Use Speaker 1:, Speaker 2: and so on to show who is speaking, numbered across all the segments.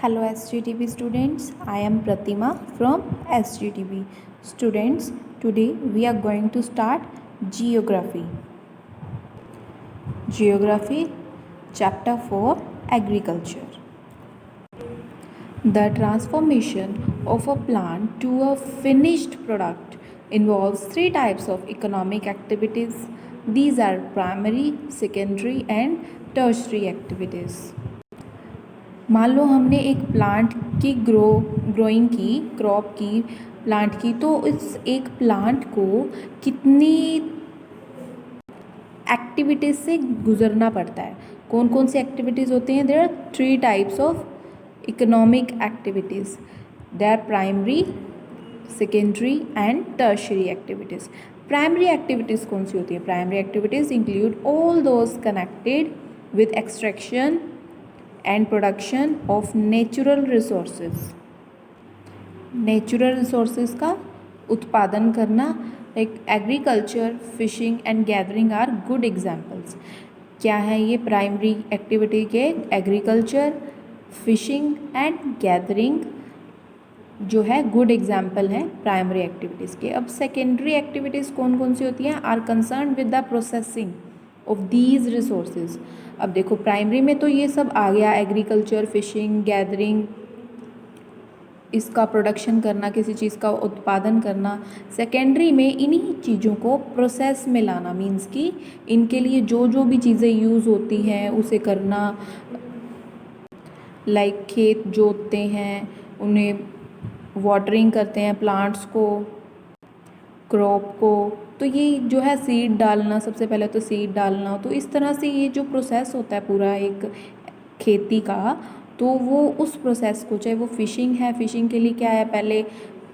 Speaker 1: Hello SGTB students, I am Pratima from SGTB. Students, today we are going to start Geography. Geography, Chapter 4, Agriculture. The transformation of a plant to a finished product involves three types of economic activities. These are primary, secondary and tertiary activities. मान लो हमने एक plant की growing की crop की plant की, तो इस एक प्लांट को कितनी एक्टिविटीज़ से गुजरना पड़ता है। कौन कौन सी एक्टिविटीज़ होती हैं? There are three types of economic activities. They are primary, secondary and tertiary activities. Primary activities कौन सी होती है? Primary activities include all those connected with extraction and production of natural resources. Natural resources का उत्पादन करना, like agriculture, fishing and gathering are good examples. क्या है ये प्राइमरी एक्टिविटी के? एग्रीकल्चर, फिशिंग एंड गैदरिंग जो है गुड एग्जाम्पल हैं प्राइमरी एक्टिविटीज़ के। अब सेकेंडरी एक्टिविटीज़ कौन कौन सी होती हैं? Are concern with the processing of these resources. अब देखो प्राइमरी में तो ये सब आ गया, एग्रीकल्चर, फिशिंग, गैदरिंग, इसका प्रोडक्शन करना, किसी चीज़ का उत्पादन करना। सेकेंडरी में इन्हीं चीज़ों को प्रोसेस में लाना, मीन्स कि इनके लिए जो जो भी चीज़ें यूज़ होती हैं उसे करना, लाइक खेत जोतते हैं, उन्हें वाटरिंग करते हैं प्लांट्स को, क्रॉप को, तो ये जो है सीड डालना, सबसे पहले तो सीड डालना। तो इस तरह से ये जो प्रोसेस होता है पूरा एक खेती का, तो वो उस प्रोसेस को, चाहे वो फ़िशिंग है, फ़िशिंग के लिए क्या है, पहले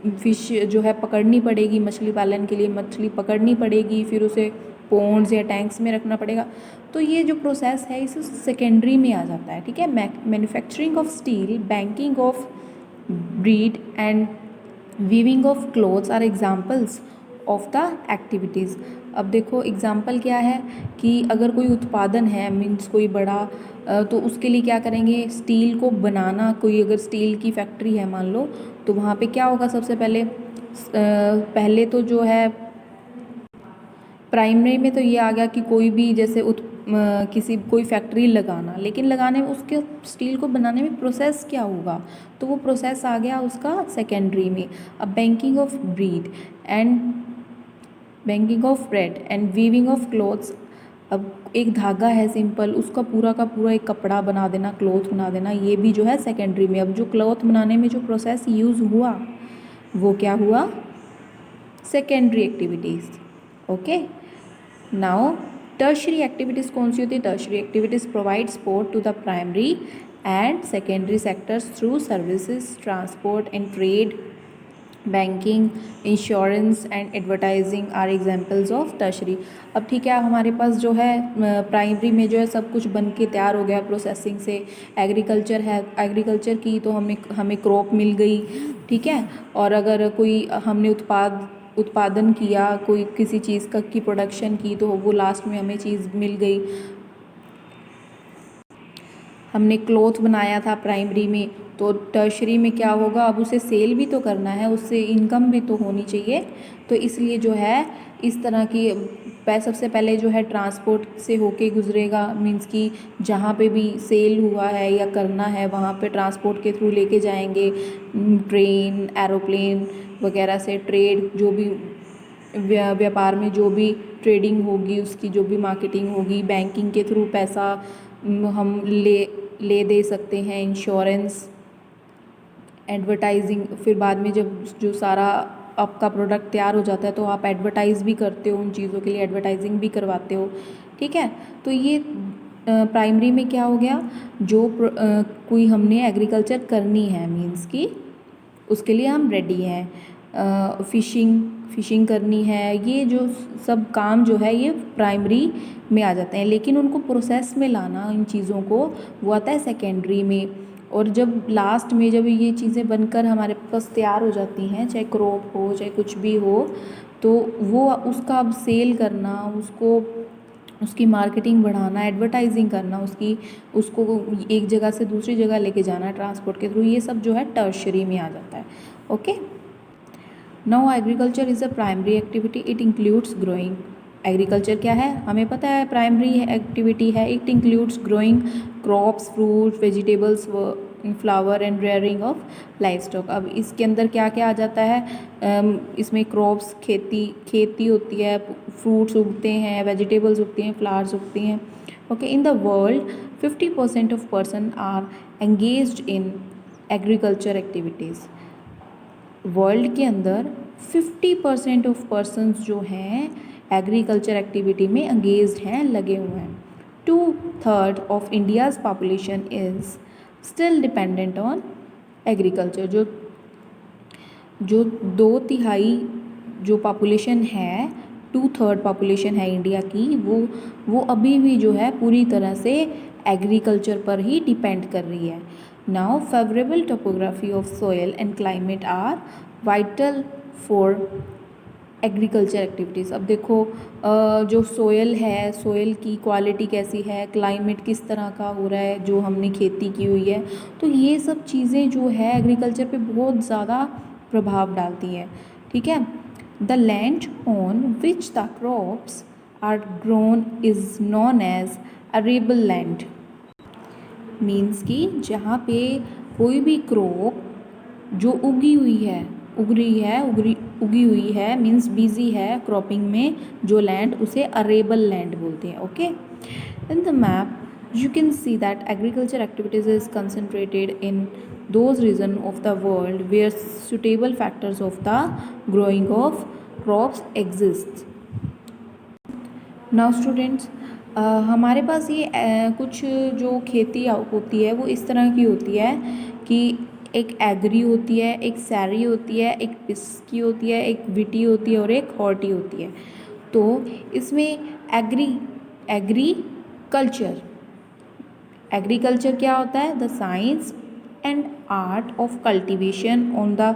Speaker 1: फ़िश जो है पकड़नी पड़ेगी, मछली पालन के लिए मछली पकड़नी पड़ेगी, फिर उसे पोन्ड्स या टैंक्स में रखना पड़ेगा। तो ये जो प्रोसेस है इस सेकेंडरी में आ जाता है, ठीक है। Manufacturing of steel, baking of bread and weaving of clothes are examples of the activities. अब देखो एग्जाम्पल क्या है कि अगर कोई उत्पादन है, मीन्स कोई बड़ा, तो उसके लिए क्या करेंगे? स्टील को बनाना। कोई अगर स्टील की फैक्ट्री है मान लो, तो वहाँ पे क्या होगा? सबसे पहले तो जो है प्राइमरी में तो ये आ गया कि कोई भी जैसे कोई फैक्ट्री लगाना, लेकिन लगाने में उसके स्टील को बनाने में प्रोसेस क्या होगा? तो वो प्रोसेस आ गया उसका सेकेंडरी में। अब banking of bread and weaving of clothes. अब एक धागा है सिंपल, उसका पूरा का पूरा एक कपड़ा बना देना, क्लॉथ बना देना, ये भी जो है सेकेंडरी में। अब जो क्लॉथ बनाने में जो प्रोसेस यूज़ हुआ वो क्या हुआ? Secondary activities. Okay, now tertiary activities कौन सी होती है? Tertiary activities provide support to the primary and secondary sectors through services, transport and trade, banking, insurance and advertising are examples of tertiary. अब ठीक है, हमारे पास जो है प्राइमरी में जो है सब कुछ बन के तैयार हो गया प्रोसेसिंग से। एग्रीकल्चर है, एग्रीकल्चर की तो हमें क्रॉप मिल गई, ठीक है। और अगर कोई हमने उत्पादन किया, कोई किसी चीज़ का की प्रोडक्शन की, तो वो लास्ट में हमें चीज़ मिल गई। हमने क्लॉथ बनाया था प्राइमरी में, तो टर्शरी में क्या होगा? अब उसे सेल भी तो करना है, उससे इनकम भी तो होनी चाहिए। तो इसलिए जो है इस तरह की सबसे पहले जो है ट्रांसपोर्ट से होके गुजरेगा, मींस कि जहाँ पे भी सेल हुआ है या करना है वहाँ पे ट्रांसपोर्ट के थ्रू लेके जाएंगे, ट्रेन, एरोप्लेन वगैरह से। ट्रेड, जो भी व्यापार में जो भी ट्रेडिंग होगी, उसकी जो भी मार्केटिंग होगी, बैंकिंग के थ्रू पैसा हम ले दे सकते हैं। इंश्योरेंस, एडवर्टाइजिंग, फिर बाद में जब जो सारा आपका प्रोडक्ट तैयार हो जाता है तो आप एडवर्टाइज़ भी करते हो, उन चीज़ों के लिए एडवर्टाइजिंग भी करवाते हो, ठीक है। तो ये प्राइमरी में क्या हो गया? जो कोई हमने एग्रीकल्चर करनी है, मीन्स कि उसके लिए हम रेडी हैं। फिशिंग करनी है, ये जो सब काम जो है ये प्राइमरी में आ जाते हैं, लेकिन उनको प्रोसेस में लाना इन चीज़ों को, वो आता है सेकेंडरी में। और जब लास्ट में जब ये चीज़ें बनकर हमारे पास तैयार हो जाती हैं, चाहे क्रॉप हो चाहे कुछ भी हो, तो वो उसका अब सेल करना, उसको उसकी मार्केटिंग बढ़ाना, एडवर्टाइजिंग करना, उसको एक जगह से दूसरी जगह लेके जाना ट्रांसपोर्ट के थ्रू, ये सब जो है टर्शरी में आ जाता है। Okay, now agriculture is a primary activity, it includes growing. Agriculture क्या है हमें पता है, प्राइमरी एक्टिविटी है। It includes growing crops, fruit, vegetables, flower and rearing of life stock. अब इसके अंदर क्या क्या आ जाता है, इसमें क्रॉप्स, खेती होती है, फ्रूट्स उगते हैं, वेजिटेबल्स उगती हैं, फ्लावर्स उगती हैं। Okay, in the world 50% of person are engaged in agriculture activities. World के अंदर 50% ऑफ पर्सनस जो हैं एग्रीकल्चर एक्टिविटी में एंगेज्ड हैं, लगे हुए हैं। 2/3 of India's population is still dependent on agriculture. जो 2/3 जो पॉपुलेशन है, 2/3 पॉपुलेशन है इंडिया की, वो अभी भी जो है पूरी तरह से एग्रीकल्चर पर ही डिपेंड कर रही है। Now favourable topography of soil and climate are vital for agriculture activities. अब देखो जो सोयल है, सोयल की क्वालिटी कैसी है, क्लाइमेट किस तरह का हो रहा है, जो हमने खेती की हुई है, तो ये सब चीज़ें जो है एग्रीकल्चर पे बहुत ज़्यादा प्रभाव डालती हैं। ठीक है, the land on which the crops are grown is known as arable land. Means कि जहाँ पे कोई भी क्रॉप जो उगी हुई है मीन्स बिजी है क्रॉपिंग में, जो लैंड उसे अरेबल लैंड बोलते हैं। Okay, in the map you can see that agriculture activities is concentrated in those region of the world where suitable factors of the growing of crops exist. Now students, हमारे पास ये कुछ जो खेती होती है वो इस तरह की होती है कि एक एग्री होती है, एक सैरी होती है, एक पिस्की होती है, एक विटी होती है और एक हॉर्टी होती है। तो इसमें एग्रीकल्चर क्या होता है, the science and art of cultivation on the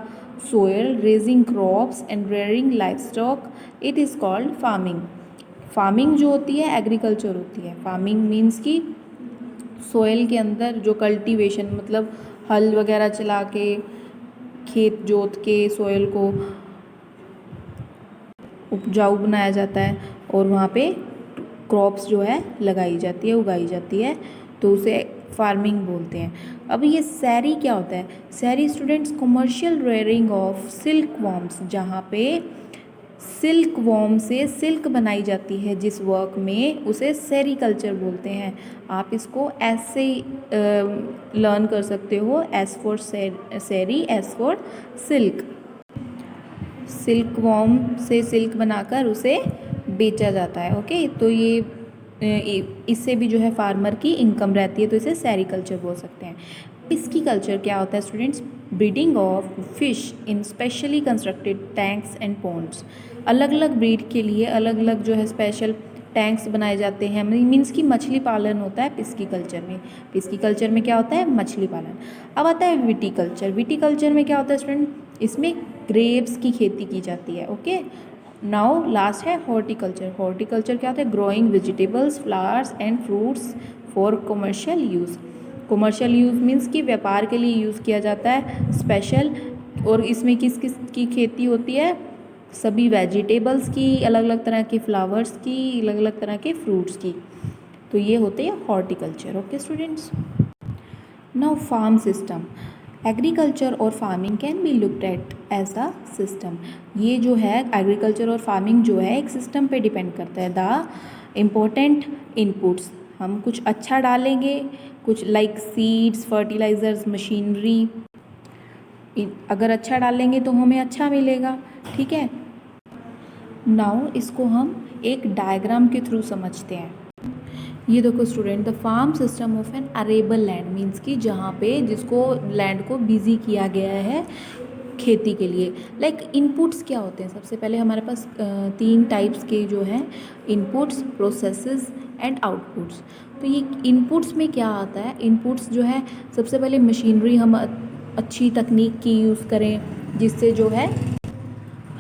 Speaker 1: soil, raising crops and rearing life stock, it is called farming. Farming जो होती है एग्रीकल्चर होती है। फार्मिंग मीन्स कि सोयल के अंदर जो कल्टीवेशन, मतलब हल वगैरह चला के खेत जोत के सोयल को उपजाऊ बनाया जाता है और वहाँ पे क्रॉप्स जो है लगाई जाती है, उगाई जाती है, तो उसे फार्मिंग बोलते हैं। अब ये सैरी क्या होता है, सैरी students commercial rearing of silk worms, जहाँ पे सिल्क वॉर्म से सिल्क बनाई जाती है जिस वर्क में, उसे सेरीकल्चर बोलते हैं। आप इसको ऐसे लर्न कर सकते हो, एस फॉर सैरी, S for silk. Silk worm से सिल्क बनाकर उसे बेचा जाता है। ओके, तो ये इससे भी जो है फार्मर की इनकम रहती है, तो इसे सेरीकल्चर बोल सकते हैं। पिस्की कल्चर क्या होता है students, breeding of fish in specially constructed tanks and ponds. अलग अलग ब्रीड के लिए अलग अलग जो है स्पेशल टैंक्स बनाए जाते हैं, मीन्स कि मछली पालन होता है पिस्की कल्चर में। पिस्की कल्चर में क्या होता है, मछली पालन। अब आता है विटीकल्चर। विटीकल्चर में क्या होता है स्टूडेंट, इसमें ग्रेप्स की खेती की जाती है। ओके, नाउ लास्ट है हॉर्टिकल्चर। हॉर्टिकल्चर क्या होता है, growing vegetables, flowers and fruits for commercial use. Commercial use means कि व्यापार के लिए यूज़ किया जाता है स्पेशल। और इसमें किस किस की खेती होती है, सभी वेजिटेबल्स की, अलग अलग तरह के फ्लावर्स की, अलग अलग तरह के फ्रूट्स की, तो ये होते हैं horticulture. Okay students, now farm system. Agriculture और farming can be looked at as the system. ये जो है एग्रीकल्चर और फार्मिंग जो है एक सिस्टम पे डिपेंड करता है। द इम्पोर्टेंट इनपुट्स, हम कुछ अच्छा डालेंगे, कुछ लाइक सीड्स, फर्टिलाइजर्स, मशीनरी, अगर अच्छा डालेंगे तो हमें अच्छा मिलेगा। ठीक है, नाउ इसको हम एक डायग्राम के थ्रू समझते हैं। ये देखो student, the farm system of an arable land means कि जहाँ पे जिसको लैंड को बिजी किया गया है खेती के लिए। लाइक इनपुट्स क्या होते हैं, सबसे पहले हमारे पास 3 टाइप्स के जो हैं इनपुट्स, प्रोसेसेस एंड आउटपुट्स। तो ये इनपुट्स में क्या आता है, इनपुट्स जो है सबसे पहले मशीनरी हम अच्छी तकनीक की यूज़ करें, जिससे जो है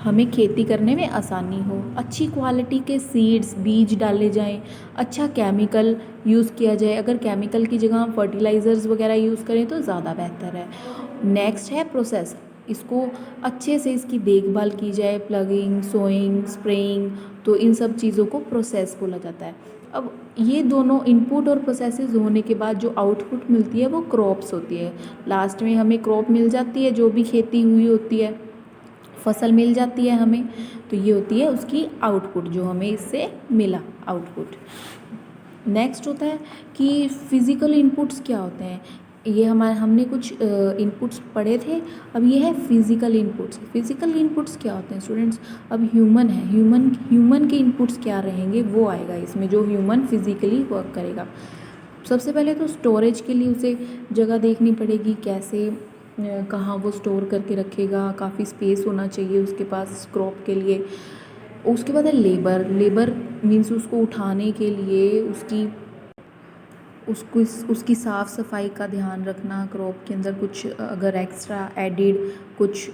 Speaker 1: हमें खेती करने में आसानी हो, अच्छी क्वालिटी के सीड्स बीज डाले जाएं, अच्छा केमिकल यूज़ किया जाए। अगर केमिकल की जगह हम फर्टिलाइज़र्स वगैरह यूज़ करें तो ज़्यादा बेहतर है। नेक्स्ट है प्रोसेस, इसको अच्छे से इसकी देखभाल की जाए, प्लगिंग, सोइंग, स्प्रेइंग, तो इन सब चीज़ों को प्रोसेस बोला जाता है। अब ये दोनों इनपुट और प्रोसेसेस होने के बाद जो आउटपुट मिलती है वो क्रॉप्स होती है। लास्ट में हमें क्रॉप मिल जाती है, जो भी खेती हुई होती है फसल मिल जाती है हमें, तो ये होती है उसकी आउटपुट, जो हमें इससे मिला आउटपुट। नेक्स्ट होता है कि फिज़िकल इनपुट्स क्या होते हैं। ये हमने कुछ इनपुट्स पढ़े थे, अब ये है फिज़िकल इनपुट्स। फिज़िकल इनपुट्स क्या होते हैं स्टूडेंट्स, अब ह्यूमन है, ह्यूमन के इनपुट्स क्या रहेंगे वो आएगा इसमें, जो ह्यूमन फिज़िकली वर्क करेगा। सबसे पहले तो स्टोरेज के लिए उसे जगह देखनी पड़ेगी, कैसे कहाँ वो स्टोर करके रखेगा, काफ़ी स्पेस होना चाहिए उसके पास क्रॉप के लिए। उसके बाद है लेबर मीन्स उसको उठाने के लिए उसकी साफ़ सफाई का ध्यान रखना, क्रॉप के अंदर कुछ अगर एक्स्ट्रा एडिड कुछ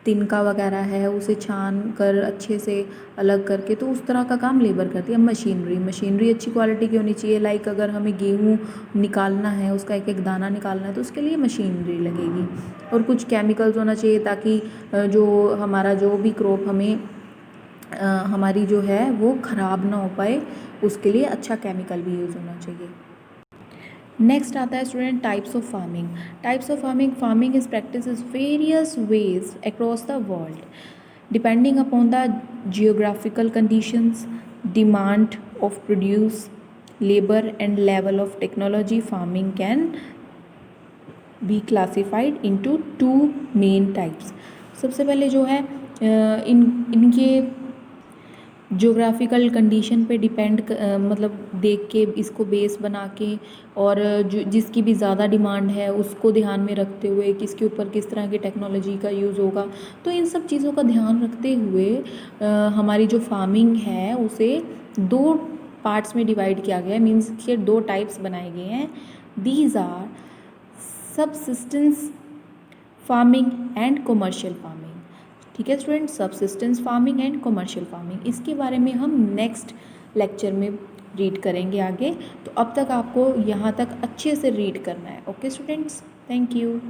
Speaker 1: तिनका वगैरह है उसे छान कर अच्छे से अलग करके, तो उस तरह का काम लेबर करती है। मशीनरी अच्छी क्वालिटी की होनी चाहिए, लाइक अगर हमें गेहूँ निकालना है, उसका एक एक दाना निकालना है तो उसके लिए मशीनरी लगेगी। और कुछ केमिकल्स होना चाहिए ताकि जो हमारा जो भी क्रॉप हमारी जो है वो ख़राब ना हो पाए, उसके लिए अच्छा केमिकल भी यूज़ होना चाहिए। नेक्स्ट आता है student types of farming. Farming is practice various ways across the world depending upon the geographical conditions, demand of produce, labour and level of technology. Farming can be classified into 2 main types. सबसे पहले जो है इनके geographical condition पे depend मतलब देख के इसको बेस बना के, और जिसकी भी ज़्यादा डिमांड है उसको ध्यान में रखते हुए किसके ऊपर किस तरह की टेक्नोलॉजी का यूज़ होगा, तो इन सब चीज़ों का ध्यान रखते हुए हमारी जो फार्मिंग है उसे 2 पार्ट्स में डिवाइड किया गया है, मीन्स के 2 टाइप्स बनाए गए हैं। These are subsistence farming and commercial farming. ठीक है student, subsistence farming and commercial farming, इसके बारे में हम नेक्स्ट लेक्चर में रीड करेंगे आगे। तो अब तक आपको यहाँ तक अच्छे से रीड करना है। Okay students, thank you.